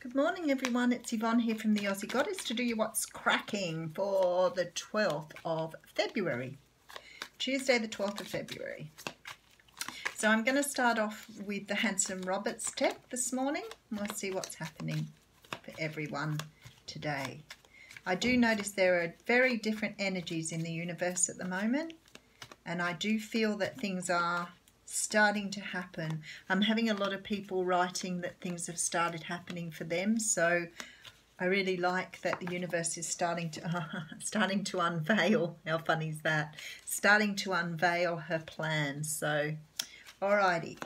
Good morning everyone, it's Yvonne here from the Aussie Goddess to do you what's cracking for the 12th of February, Tuesday the 12th of February. So I'm going to start off with the Handsome Roberts deck this morning and we'll see what's happening for everyone today. I do notice there are very different energies in the universe at the moment and I do feel that things are starting to happen. I'm having a lot of people writing that things have started happening for them, so I really like that the universe is starting to unveil. How funny is that? Starting to unveil her plans. So alrighty.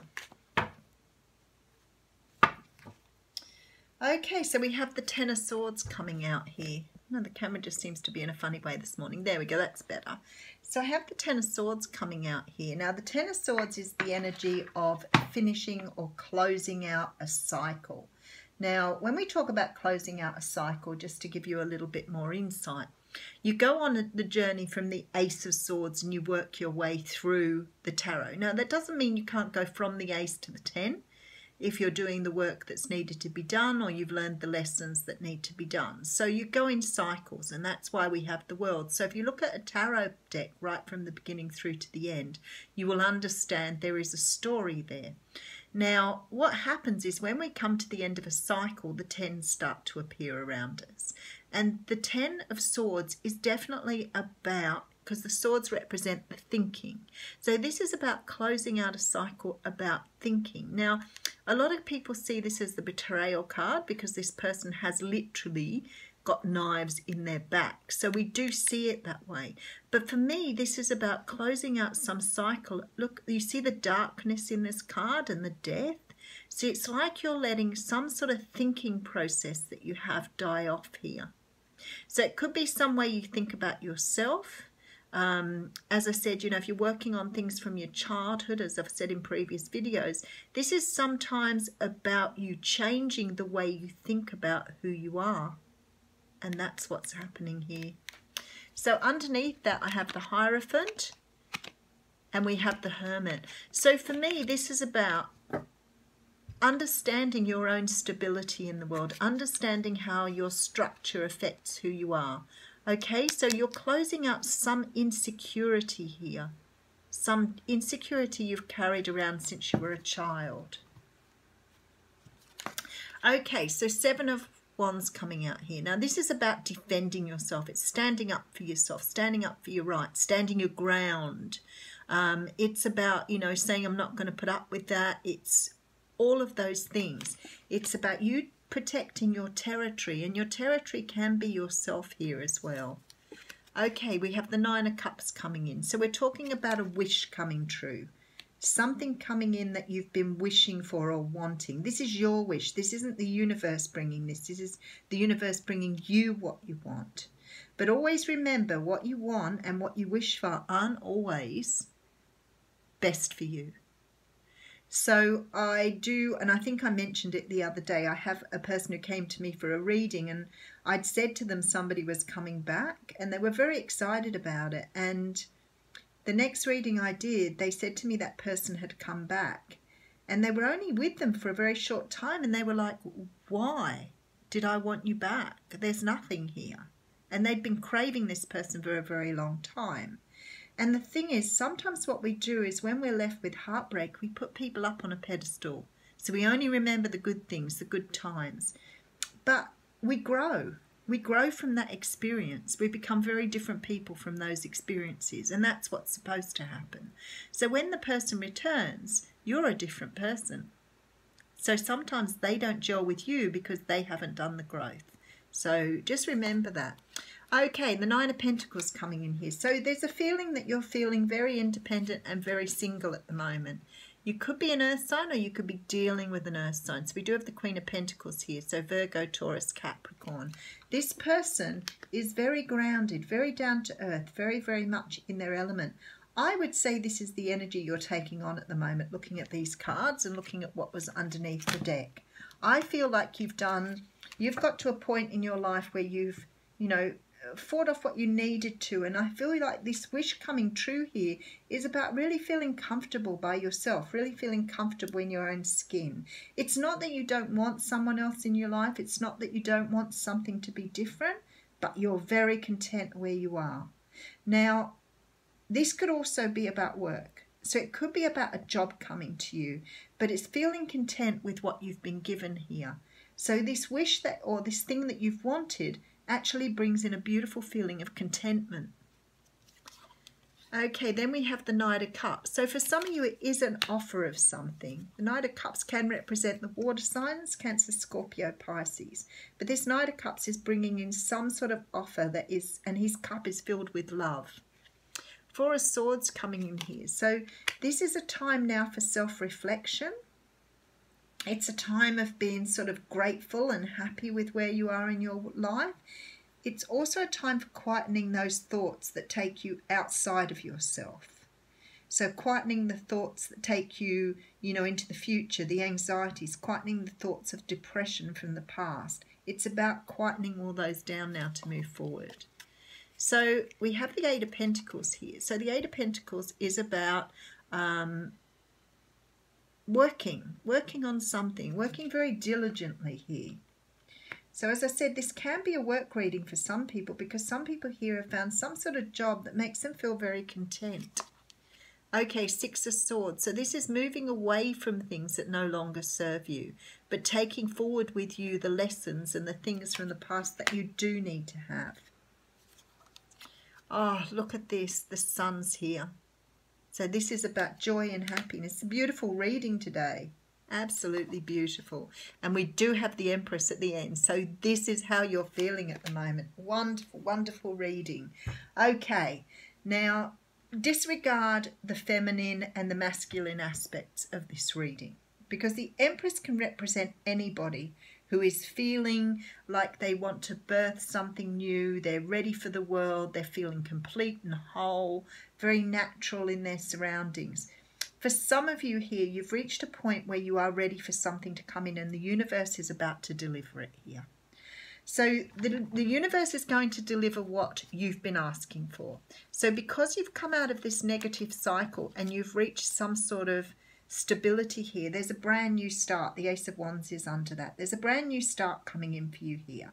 Okay, so we have the Ten of Swords coming out here. No, the camera just seems to be in a funny way this morning. There we go, that's better. So I have the Ten of Swords coming out here. Now the Ten of Swords is the energy of finishing or closing out a cycle. Now when we talk about closing out a cycle, just to give you a little bit more insight, you go on the journey from the Ace of Swords and you work your way through the tarot. Now that doesn't mean you can't go from the Ace to the 10 if you're doing the work that's needed to be done or you've learned the lessons that need to be done. So you go in cycles, and that's why we have the world. So if you look at a tarot deck right from the beginning through to the end, you will understand there is a story there. Now, what happens is when we come to the end of a cycle, the 10s start to appear around us. And the 10 of Swords is definitely about, because the swords represent the thinking. So this is about closing out a cycle about thinking. Now, a lot of people see this as the betrayal card because this person has literally got knives in their back. So we do see it that way. But for me, this is about closing out some cycle. Look, you see the darkness in this card and the death? So it's like you're letting some sort of thinking process that you have die off here. So it could be some way you think about yourself. As I said, you know, if you're working on things from your childhood, as I've said in previous videos, this is sometimes about you changing the way you think about who you are. And that's what's happening here. So underneath that, I have the Hierophant and we have the Hermit. So for me, this is about understanding your own stability in the world, understanding how your structure affects who you are. Okay, so you're closing out some insecurity here, some insecurity you've carried around since you were a child. Okay, so Seven of Wands coming out here. Now this is about defending yourself. It's standing up for yourself, standing up for your rights, standing your ground. It's about, you know, saying I'm not going to put up with that. It's all of those things. It's about you protecting your territory, and your territory can be yourself here as well. Okay, we have the Nine of Cups coming in. So we're talking about a wish coming true. Something coming in that you've been wishing for or wanting. This is your wish. This isn't the universe bringing this. This is the universe bringing you what you want. But always remember, what you want and what you wish for aren't always best for you. So I do, and I think I mentioned it the other day, I have a person who came to me for a reading and I'd said to them somebody was coming back and they were very excited about it. And the next reading I did, they said to me that person had come back and they were only with them for a very short time and they were like, why did I want you back? There's nothing here. And they'd been craving this person for a very long time. And the thing is, sometimes what we do is when we're left with heartbreak, we put people up on a pedestal. So we only remember the good things, the good times. But we grow. We grow from that experience. We become very different people from those experiences. And that's what's supposed to happen. So when the person returns, you're a different person. So sometimes they don't gel with you because they haven't done the growth. So just remember that. Okay, the Nine of Pentacles coming in here. So there's a feeling that you're feeling very independent and very single at the moment. You could be an earth sign or you could be dealing with an earth sign. So we do have the Queen of Pentacles here. So Virgo, Taurus, Capricorn. This person is very grounded, very down to earth, very, very much in their element. I would say this is the energy you're taking on at the moment, looking at these cards and looking at what was underneath the deck. I feel like you've got to a point in your life where you've, you know, fought off what you needed to. And I feel like this wish coming true here is about really feeling comfortable by yourself, really feeling comfortable in your own skin. It's not that you don't want someone else in your life. It's not that you don't want something to be different, but you're very content where you are. Now, this could also be about work. So it could be about a job coming to you, but it's feeling content with what you've been given here. So this wish that, or this thing that you've wanted, actually brings in a beautiful feeling of contentment. Okay, then we have the Knight of Cups. So for some of you, it is an offer of something. The Knight of Cups can represent the water signs, Cancer, Scorpio, Pisces. But this Knight of Cups is bringing in some sort of offer that is, and his cup is filled with love. Four of Swords coming in here. So this is a time now for self-reflection. It's a time of being sort of grateful and happy with where you are in your life. It's also a time for quietening those thoughts that take you outside of yourself. So quietening the thoughts that take you, into the future, the anxieties, quietening the thoughts of depression from the past. It's about quietening all those down now to move forward. So we have the Eight of Pentacles here. So the Eight of Pentacles is about working on something, working very diligently here. So as I said, this can be a work reading for some people because some people here have found some sort of job that makes them feel very content. Okay, Six of Swords. So this is moving away from things that no longer serve you, but taking forward with you the lessons and the things from the past that you do need to have. Oh, look at this. The sun's here. So this is about joy and happiness. A beautiful reading today. Absolutely beautiful. And we do have the Empress at the end. So this is how you're feeling at the moment. Wonderful, wonderful reading. Okay, now disregard the feminine and the masculine aspects of this reading, because the Empress can represent anybody who is feeling like they want to birth something new, they're ready for the world, they're feeling complete and whole, very natural in their surroundings. For some of you here, you've reached a point where you are ready for something to come in and the universe is about to deliver it here. So the universe is going to deliver what you've been asking for. So because you've come out of this negative cycle and you've reached some sort of stability here, there's a brand new start. The Ace of Wands is under that. There's a brand new start coming in for you here.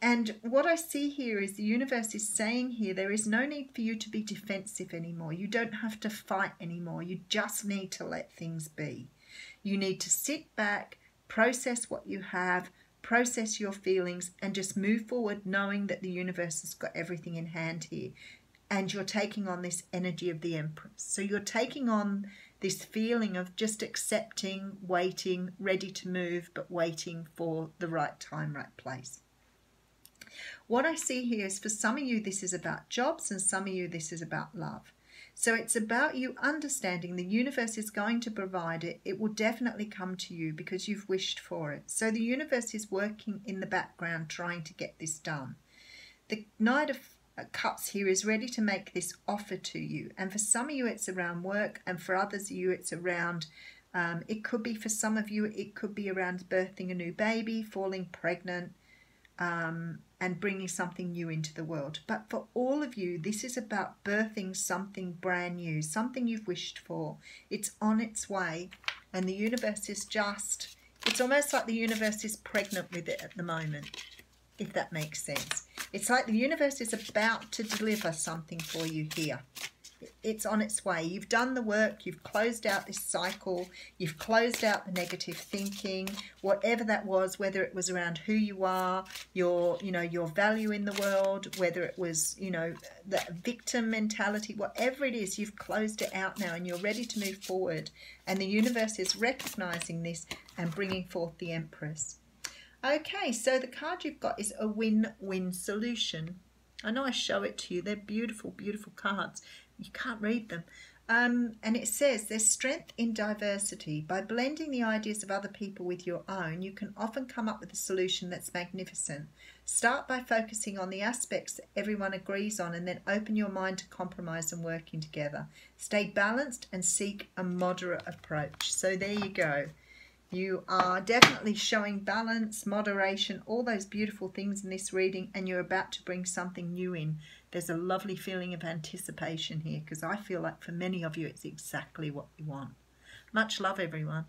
And what I see here is the universe is saying here there is no need for you to be defensive anymore. You don't have to fight anymore. You just need to let things be. You need to sit back, process what you have, process your feelings, and just move forward knowing that the universe has got everything in hand here. And you're taking on this energy of the Empress. So you're taking on this feeling of just accepting, waiting, ready to move, but waiting for the right time, right place. What I see here is for some of you, this is about jobs, and some of you, this is about love. So it's about you understanding the universe is going to provide it. It will definitely come to you because you've wished for it. So the universe is working in the background trying to get this done. The Knight of Cups here is ready to make this offer to you. And for some of you, it's around work, and for others of you, it's around, it could be for some of you, it could be around birthing a new baby, falling pregnant, and bringing something new into the world. But for all of you, this is about birthing something brand new, something you've wished for. It's on its way, and the universe is just, it's almost like the universe is pregnant with it at the moment, if that makes sense. It's like the universe is about to deliver something for you here. It's on its way. You've done the work. You've closed out this cycle. You've closed out the negative thinking, whatever that was, whether it was around who you are, your value in the world, whether it was, the victim mentality, whatever it is, you've closed it out now and you're ready to move forward. And the universe is recognizing this and bringing forth the Empress. Okay, so the card you've got is a win-win solution. I know I show it to you. They're beautiful, beautiful cards. You can't read them. And it says there's strength in diversity. By blending the ideas of other people with your own, you can often come up with a solution that's magnificent. Start by focusing on the aspects that everyone agrees on and then open your mind to compromise and working together. Stay balanced and seek a moderate approach. So there you go. You are definitely showing balance, moderation, all those beautiful things in this reading, and you're about to bring something new in. There's a lovely feeling of anticipation here, because I feel like for many of you it's exactly what you want. Much love, everyone.